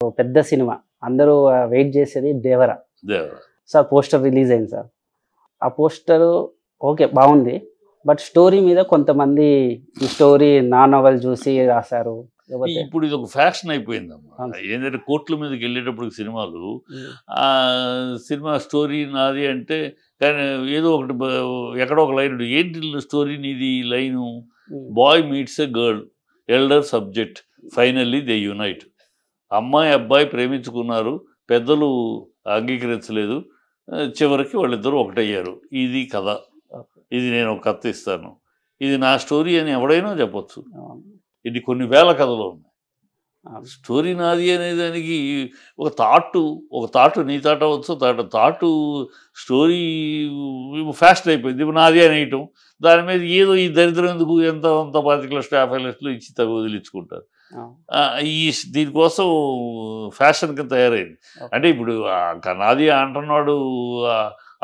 ఓ పెద్ద సినిమా. అందరూ వెయిట్ జేసేది 'దేవర'. దేవర. సో, ఆ పోస్టర్ రిలీజ్ అయింది సార్. ఆ పోస్టరు ఓకే. బావుంది. బట్ స్టోరీ మీద కొంతమంది ఈ స్టోరీ నా నవల జూసి రాసారు. లేకపోతే ఇప్పుడు ఇది ఒక ఫ్యాషన్ అయిపోయిందమ్మా. అవును సార్. ఏంటంటే కోట్ల మీదకి వెళ్ళేటప్పుడు సినిమాలు హ్మ్. సినిమా స్టోరీ నాది అంటే కానీ ఏదో ఒకటి ఎక్కడో ఒక లైన్ ఏంటి స్టోరీ నీది line hmm. Boy meets a girl elder subject finally they unite. అమ్మాయి అబ్బాయి ప్రేమించుకున్నారు, పెద్దలు అంగీకరించలేదు, చివరికి వాళ్ళిద్దరూ ఒకటయ్యారు. ఇది కథ. ఓకే. ఇది నేను ఒక కథ ఇస్తాను, ఇది నా స్టోరీ అని ఎవడైనా చెప్పొచ్చు. అవును. ఇది కొన్ని వేల కథలు ఉన్నాయి. అవును. స్టోరీ నాది అనే దానికి ఒక థాట్ నీ థాట్ అవ్వచ్చు, థాటు స్టోరీ ఫాస్ట్ అయిపోయింది. ఇప్పుడు నాది అనేయటం, దాని మీద ఏదో ఈ దరిద్రం ఎందుకు ఎంత 100 లక్షలు 50 లక్షలు ఇచ్చి వదిలించుకుంటారు. అవును. ఈ దీనికోసం ఫ్యాషన్ కింద తయారైంది. ఓకే. అంటే ఇప్పుడు నాది అంటున్నాడు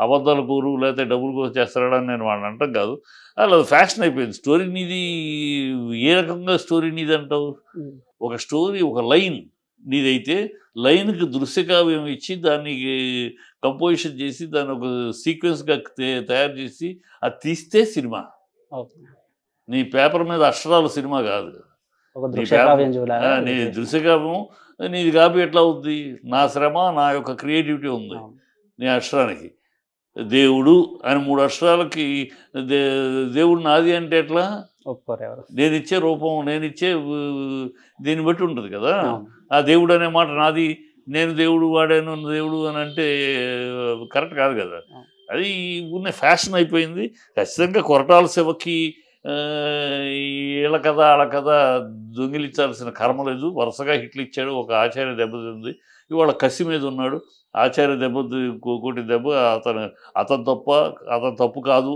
అబద్ధాల కూరు లేకపోతే డబ్బులు కోసం చేస్తాడని నేను వాడిని అంటాం కాదు. అలా ఫ్యాషన్ అయిపోయింది. స్టోరీ నీది ఏ రకంగా స్టోరీ నీది అంటావు? హ్మ్. ఒక స్టోరీ ఒక లైన్ నీదైతే లైన్కి దృశ్యకావ్యం ఇచ్చి దానికి కంపోజిషన్ చేసి దాన్ని ఒక సీక్వెన్స్గా తయారు చేసి అది తీస్తే సినిమా. ఓకే. నీ పేపర్ మీద అక్షరాలు సినిమా కాదు. ఒక నీ దృశ్య పేపర్ కావ్యం జూలాగా నీ చేసి దృశ్యకావ్యం నీది కాపీ ఎట్లా అవుద్ది? నా శ్రమ నా యొక్క క్రియేటివిటీ ఉంది అవును. నీ అక్షరానికి. దేవుడు అని 3 అక్షరాలకి దే దేవుడు నాది అంటే ఎట్లా? ఒప్పుకోరు ఎవరు. నేనిచ్చే రూపం, నేనిచ్చే దీన్ని బట్టి ఉంటుంది కదా! అవును. ఆ దేవుడు అనే మాట నాది, నేను దేవుడు, వాడాను దేవుడు అని అంటే కరెక్ట్ కాదు కదా! అవును. అది ఉన్న ఫ్యాషన్ అయిపోయింది. ఖచ్చితంగా కొరటాల శివకి ఈళ్ళ కథ, ఆళ్ళ కథ దొంగిలించాల్సిన కర్మ లేదు. వరుసగా హిట్లు ఇచ్చాడు. ఒక ఆచార్య దెబ్బతింది. ఇవాళ కసి మీద ఉన్నాడు. ఆచార్య కొట్టిన దెబ్బ అతను తప్పు కాదు.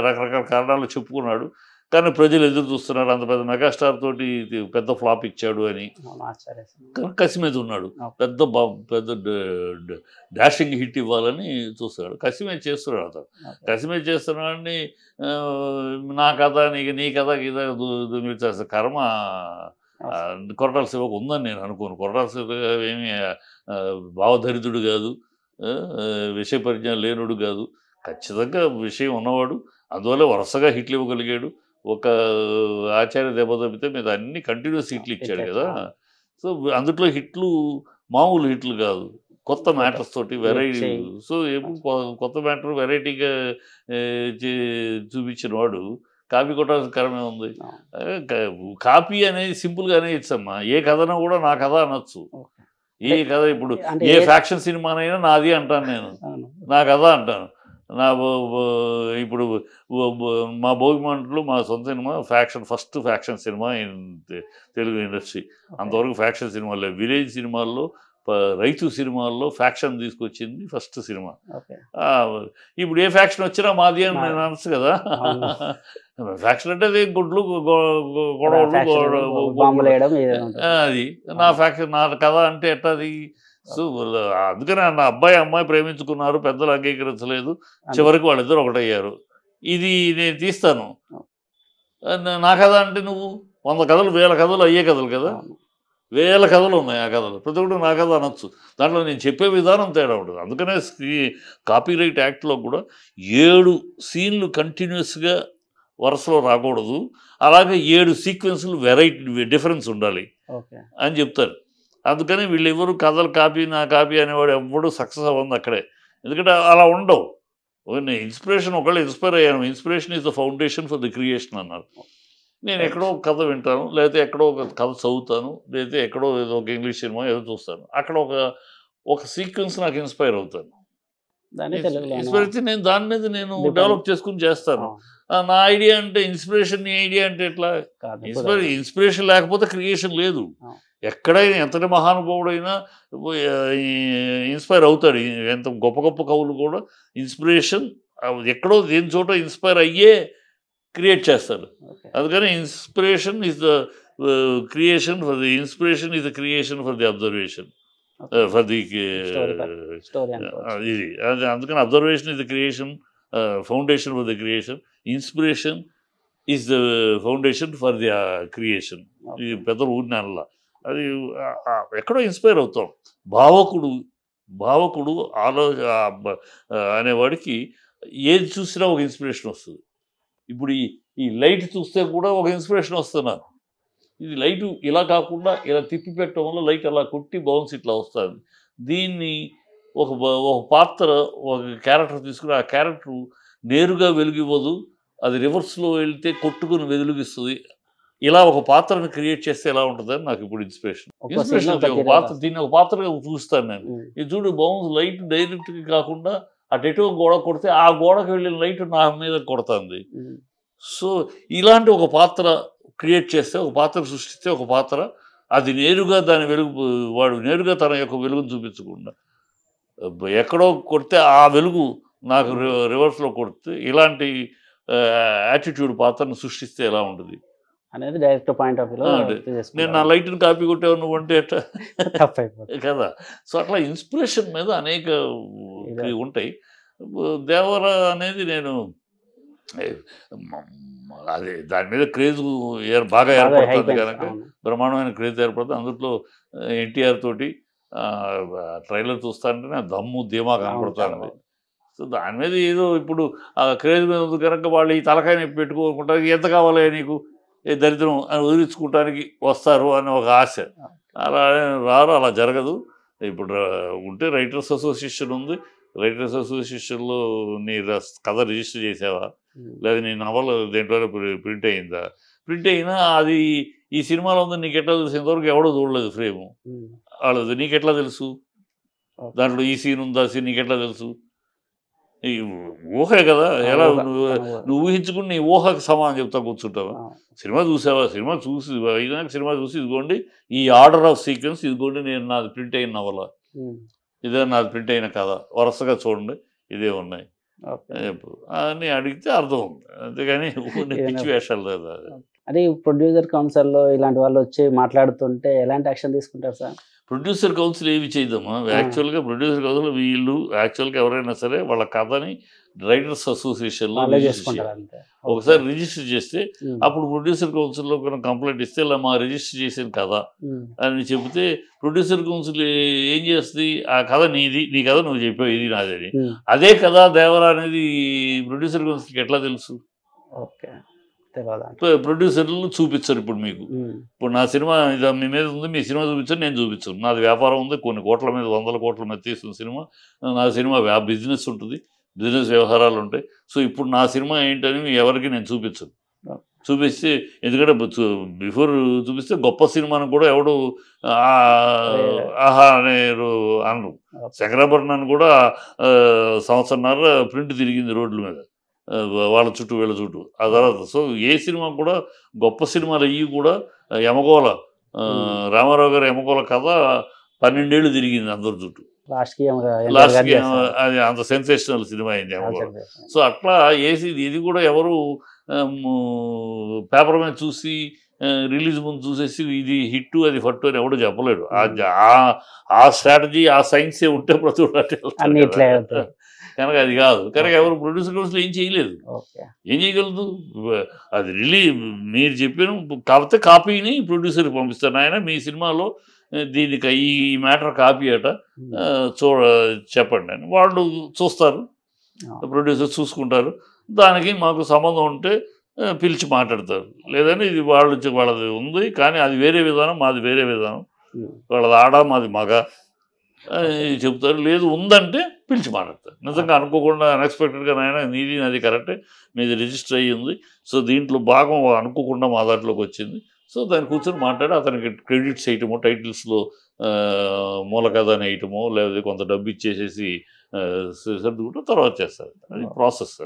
రకరకాల కారణాలు చెప్పుకున్నాడు. కానీ ప్రజలు ఎదురు చూస్తున్నారు. అంత పెద్ద మెగాస్టార్ తోటి ఇది పెద్ద ఫ్లాప్ ఇచ్చాడు అని. అవును. ఆశ్చర్య సినిమా. కానీ కసి మీద ఉన్నాడు. ఓకే. పెద్ద డాషింగ్ హిట్ ఇవ్వాలని చూస్తాడు. కసి మీద చేస్తున్నాడు అతను. ఓకే. కసి మీద చేస్తున్నాడని నా కథ నీ కథ గీత దొంగిలించాల్సిన కర్మ కొరటాల శివకు ఉందని నేను అనుకోను. కొరటాల శివ ఏమి భావధరితుడు కాదు, విషయ పరిజ్ఞానం లేనుడు కాదు. ఖచ్చితంగా విషయం ఉన్నవాడు. అందువల్ల వరుసగా హిట్లు ఇవ్వగలిగాడు. ఒక ఆచార్య దెబ్బ తప్పితే మీద అన్ని కంటిన్యూస్ హిట్లు ఇచ్చాడు కదా! సో, అందుట్లో హిట్లు మామూలు హిట్లు కాదు. కొత్త మ్యాటర్స్ తోటి వెరైటీ. సో, ఎప్పుడు కొత్త మ్యాటర్ వెరైటీగా చూపించిన వాడు కాపీ కొట్టాల్సిన కరమే ఉంది. కాపీ అనేది సింపుల్గా అనేయచ్చమ్మా. ఏ కథనో కూడా నా కథ అనొచ్చు. ఏ కథ ఇప్పుడు ఏ ఫ్యాక్షన్ సినిమానైనా నాది అంటాను నేను. నా కథ అంటాను. ఇప్పుడు మా భోగిమంటలు మా సొంత cinema first faction cinema in Telugu industry. అంతవరకు ఫ్యాక్షన్ సినిమాలు లేవు. విలేజ్ సినిమాల్లో రైతు సినిమాల్లో ఫ్యాక్షన్ తీసుకొచ్చింది ఫస్ట్ సినిమా. ఇప్పుడు ఏ ఫ్యాక్షన్ వచ్చినా మాది అని నేను అనొచ్చు కదా! ఫ్యాక్షన్ అంటే అది గుడ్లు గొడవలు అది నా ఫ్యాక్షన్ నా కథ అంటే ఎట్టది? సో, అందుకనే నా అమ్మాయి ప్రేమించుకున్నారు, పెద్దలు అంగీకరించలేదు, చివరికి వాళ్ళిద్దరు ఒకటయ్యారు. ఇది నేను తీస్తాను. నా కథ అంటే నువ్వు 100 కథలు 1000 కథలు అయ్యే కథలు కదా! 1000 కథలు ఉన్నాయి ఆ కథలు. ప్రతి ఒక్కటి నా కథ అనొచ్చు. దాంట్లో నేను చెప్పే విధానం తేడా ఉంటుంది. అందుకనే కాపీరైట్ యాక్ట్లో కూడా 7 సీన్లు కంటిన్యూస్గా వరుసలో రాకూడదు. అలాగే 7 సీక్వెన్సులు వెరైటీ డిఫరెన్స్ ఉండాలి అని చెప్తారు. అందుకని వీళ్ళెవరు కథలు నా కాపీ అనేవాడు ఎవ్వడు సక్సెస్ అవ్వంది అక్కడే. ఎందుకంటే అలా ఉండవు. ఇన్స్పిరేషన్ ఒకళ్ళు ఇన్స్పైర్ అయ్యాను. Inspiration is the foundation for the creation అన్నారు. నేను ఎక్కడో ఒక కథ వింటాను, లేకపోతే ఎక్కడో ఒక కథ చదువుతాను, లేకపోతే ఎక్కడో ఏదో ఒక ఇంగ్లీష్ సినిమా ఏదో చూస్తాను. అక్కడ ఒక సీక్వెన్స్ నాకు ఇన్స్పైర్ అవుతాను. ఇన్స్పైర్ అయితే నేను దాని మీద డెవలప్ చేసుకుని చేస్తాను. నా ఐడియా అంటే ఇన్స్పిరేషన్, నీ ఐడియా అంటే ఎట్లా? ఇన్స్పిరేషన్ లేకపోతే క్రియేషన్ లేదు. ఎక్కడైనా ఎంతటి మహానుభావుడైనా ఇన్స్పైర్ అవుతాడు. ఎంత గొప్ప గొప్ప కవులు కూడా ఇన్స్పిరేషన్ ఎక్కడో దేని చోట ఇన్స్పైర్ అయ్యే క్రియేట్ చేస్తారు. అందుకని inspiration is the creation for the inspiration is the creation for the observation for the ఇది. అందుకని observation is the creation, foundation for the creation. Inspiration is the foundation for the creation. ఇది పెద్దలు ఊరిన అనలా. అది ఎక్కడో inspire అవుతాం. భావకుడు భావకుడు అనేవాడికి ఏది చూసినా ఒక ఇన్స్పిరేషన్ వస్తుంది. ఇప్పుడు ఈ లైట్ చూస్తే కూడా ఒక ఇన్స్పిరేషన్ వస్తున్నారు. ఇది లైటు ఇలా కాకుండా ఇలా తిప్పి పెట్టడం వల్ల లైట్ అలా కొట్టి బౌన్స్ ఇట్లా వస్తుంది. దీన్ని ఒక పాత్ర ఒక క్యారెక్టర్ తీసుకుని ఆ క్యారెక్టర్ నేరుగా వెలుగివ్వదు, అది రివర్స్లో వెళ్తే కొట్టుకుని వెలుగిస్తుంది. ఇలా ఒక పాత్రను క్రియేట్ చేస్తే ఎలా ఉంటుందని నాకు ఇప్పుడు ఇన్స్పిరేషన్ ఒక పాత్ర, దీన్ని ఒక పాత్రగా చూస్తాను నేను. ఇది చూడు బౌన్స్ లైట్ డైరెక్ట్గా కాకుండా అటు గోడ కొడితే ఆ గోడకు వెళ్ళిన లైట్ నా మీద కొడుతుంది. సో ఇలాంటి ఒక పాత్ర క్రియేట్ చేస్తే, ఒక పాత్ర సృష్టిస్తే, ఒక పాత్ర అది నేరుగా దాని వెలుగు వాడు నేరుగా తన యొక్క వెలుగును చూపించకుండా ఎక్కడో కొడితే ఆ వెలుగు నాకు రివర్స్లో కొడితే ఇలాంటి యాటిట్యూడ్ పాత్రను సృష్టిస్తే ఎలా ఉంటుంది అనేది డైరెక్ట్ పాయింట్ ఆఫ్ వ్యూలో నేను నా లైట్ని కాపీ కొట్టావు నువ్వు అంటే ఎట్లా కదా. సో అట్లా ఇన్స్పిరేషన్ మీద అనేక ఉంటాయి. దేవర అనేది నేను అదే దాని మీద క్రేజ్ బాగా ఏర్పడుతుంది కనుక, బ్రహ్మాండమైన క్రేజ్ ఏర్పడుతుంది. అందులో ఎన్టీఆర్ తోటి ట్రైలర్ చూస్తానంటే దమ్ము ధీమా కనపడుతుంది. సో దాని మీద ఏదో ఇప్పుడు ఆ క్రేజ్ మీద ఉంది కనుక వాళ్ళు ఈ తలకాయని పెట్టుకోకుంటారు, ఎంత కావాలి నీకు ఏ దరిద్రం అని వదిలించుకోవటానికి వస్తారు అని ఒక ఆశ. అలా రారు, అలా జరగదు. ఇప్పుడు ఉంటే రైటర్స్ అసోసియేషన్ ఉంది, రైటర్స్ అసోసియేషన్లో నీ కథ రిజిస్టర్ చేసావా, లేదా నీ నవల దేంట్లోనే ప్రింట్ అయిందా, ప్రింట్ అయినా అది ఈ సినిమాలో ఉంది నీకు ఎట్లా తెలుసు, ఇంతవరకు ఎవడో చూడలేదు ఫ్రేము వాళ్ళది, నీకు ఎట్లా తెలుసు దాంట్లో ఈ సీన్ ఉందా, సీన్ నీకు ఎట్లా తెలుసు, ఈ ఊహే కదా. ఎలా నువ్వు ఊహించుకుని నీ ఊహకు సమానం చెప్తా కూర్చుంటావా. సినిమా చూసావా, సినిమా చూసి అయినాక సినిమా చూసి ఇదిగోండి ఈ ఆర్డర్ ఆఫ్ సీక్వెన్స్, ఇదిగోండి నేను నాది ప్రింట్ అయిన నవల, ఇదే నాది ప్రింట్ అయిన కథ, వరుసగా చూడండి ఇదే ఉన్నాయి అని అడిగితే అర్థం ఉంది. అంతేగాని పిచ్చి వేషాలు లేదు. అది ప్రొడ్యూసర్ కౌన్సిల్లో ఇలాంటి వాళ్ళు వచ్చి మాట్లాడుతుంటే ఎలాంటి యాక్షన్ తీసుకుంటారు సార్? ప్రొడ్యూసర్ కౌన్సిల్ ఏమి చేయదమ్మా. యాక్చువల్గా ప్రొడ్యూసర్ కౌన్సిల్ వీళ్ళు యాక్చువల్గా ఎవరైనా సరే వాళ్ళ కథని రైటర్స్ అసోసియేషన్లో ఒకసారి రిజిస్టర్ చేస్తే అప్పుడు ప్రొడ్యూసర్ కౌన్సిల్లో కనుక కంప్లైంట్ ఇస్తే ఇలా మా రిజిస్టర్ చేసిన కథ అని చెబితే ప్రొడ్యూసర్ కౌన్సిల్ ఏం చేస్తుంది, ఆ కథ నీది, నీ కథ నువ్వు చెప్పావు, ఇది నాదని. అదే కథ దేవరా అనేది ప్రొడ్యూసర్ కౌన్సిల్కి ఎట్లా తెలుసు? ప్రొడ్యూసర్లు చూపించరు. ఇప్పుడు మీకు ఇప్పుడు నా సినిమా ఇది మీ మీద ఉంది, మీ సినిమా చూపించరు, నేను చూపించను. నాది వ్యాపారం ఉంది, కొన్ని కోట్ల మీద 100 కోట్ల మీద తీసిన సినిమా, నా సినిమా బిజినెస్ ఉంటుంది, బిజినెస్ వ్యవహారాలు ఉంటాయి. సో ఇప్పుడు నా సినిమా ఏంటని ఎవరికి నేను చూపించను. చూపిస్తే ఎందుకంటే బిఫోర్ చూపిస్తే గొప్ప సినిమాను కూడా ఎవడు ఆహా అనేరు అనరు. శంకరాభరణాన్ని కూడా సంవత్సరంన్నర ప్రింట్ తిరిగింది రోడ్ల మీద, వాళ్ళ చుట్టూ వీళ్ళ చుట్టూ. ఆ తర్వాత సో ఏ సినిమా కూడా గొప్ప సినిమాలు అయ్యి కూడా యమగోళ రామారావు గారు యమగోళ కథ 12 ఏళ్ళు తిరిగింది అందరి చుట్టూ. లాస్ట్కి అది అంత సెన్సేషనల్ సినిమా అయింది యమగోళ. సో అట్లా ఇది కూడా ఎవరు పేపర్ మీద చూసి రిలీజ్ ముందు చూసేసి ఇది హిట్ అది ఫట్టు అని ఎవడో చెప్పలేడు. ఆ స్ట్రాటజీ ఆ సైన్సే ఉంటే ప్రతి కనుక అది కాదు. కనుక ఎవరు ప్రొడ్యూసర్ కౌన్సిల్ ఏం చేయలేదు. ఏం చేయగలదు? అది మీరు చెప్పాను కాకపోతే కాపీని ప్రొడ్యూసర్కి పంపిస్తాను, ఆయన మీ సినిమాలో దీనికి ఈ మ్యాటర్ కాపీ అట చెప్పండి అని వాళ్ళు చూస్తారు, ప్రొడ్యూసర్ చూసుకుంటారు. దానికి మాకు సంబంధం ఉంటే పిలిచి మాట్లాడతారు, లేదని ఇది వాళ్ళది ఉంది కానీ అది వేరే విధానం, మాది వేరే విధానం, వాళ్ళది ఆడ మాది మగ చెప్తారు. లేదు ఉందంటే పిలిచి మాట్లాడతారు. నిజంగా అనుకోకుండా అన్ఎక్స్పెక్టెడ్గా నాయన నీది నాది కరెక్టే, మీది రిజిస్టర్ అయ్యి ఉంది, సో దీంట్లో భాగం అనుకోకుండా మా దాంట్లోకి వచ్చింది, సో దాన్ని కూర్చొని మాట్లాడి అతనికి క్రెడిట్స్ వేయటమో, టైటిల్స్లో మూల కథ అని వేయటమో, లేకపోతే కొంత డబ్బు ఇచ్చేసేసి సర్దుకుంటూ తర్వాత చేస్తారు. అది ప్రాసెస్.